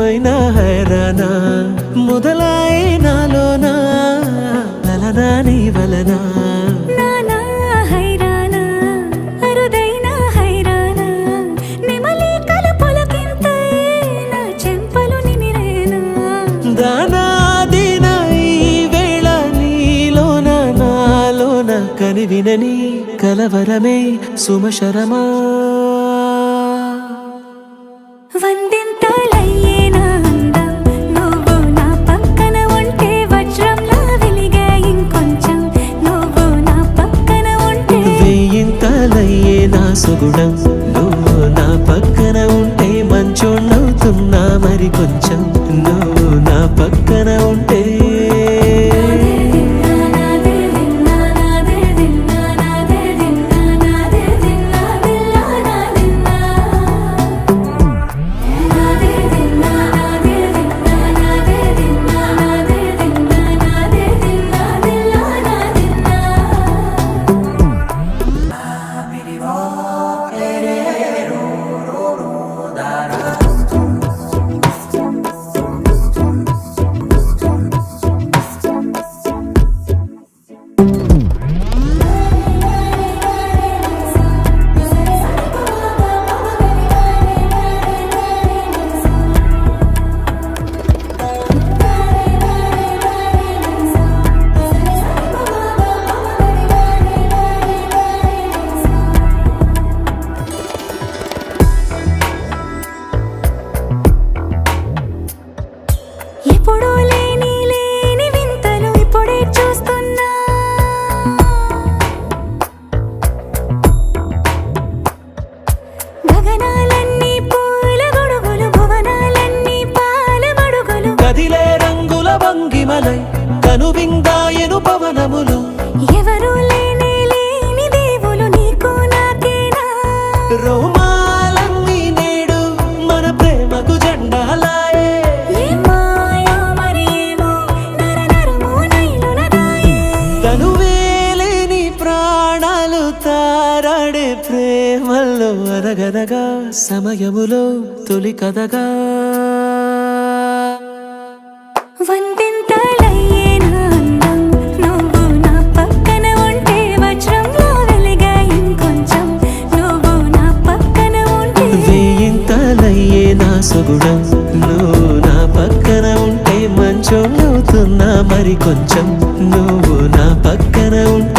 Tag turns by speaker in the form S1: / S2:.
S1: ఏమైనా హైరానా మొదలాయి నాలోనా లలనా నీ వలనా కనివినని కలవరమే సుమశరమా
S2: వందింతలయ్యేనా అందం నువ్వు నా పక్కన ఉంటే వజ్రంలా వెలిగే ఇంకొంచెం నువ్వు నా పక్కన ఉంటే
S1: వేయింతలయ్యేనా సుగుణం నువ్వు నా పక్కన ఉంటే మంచోణ్ణవుతున్నా మరి కొంచెం నువ్వు నా పక్కన ఉంటే
S2: ఎప్పుడూ లేని వింతలు ఇప్పుడే చూస్తున్నా గగనాలన్నీ పూల గొడుగులు భువనాలన్నీ పాల మడుగులు
S1: కదిలే రంగుల భంగిమలై కనువిందాయను పవనములు
S2: ఎవరు లేని దేవులు నీకు నాకేనా
S1: రోమాలన్నీ నేడు మన ప్రేమకు జెండాలాయే తనువేలేని ప్రాణాలు తారాడే ప్రేమల్లో అరగరగా సమయములో తొలి కథగా
S2: వందింతలయ్యేనా అందం నువ్వు నా పక్కన ఉంటే వజ్రంలా వెలిగే ఇంకొంచెం నువ్వు నా పక్కన ఉంటే
S1: వేయింతలయ్యేనా సుగుణం నువ్వు నా పక్కన ఉంటే మంచోణ్ణవుతున్నా మరి కొంచెం నువ్వు నా పక్కన ఉంటే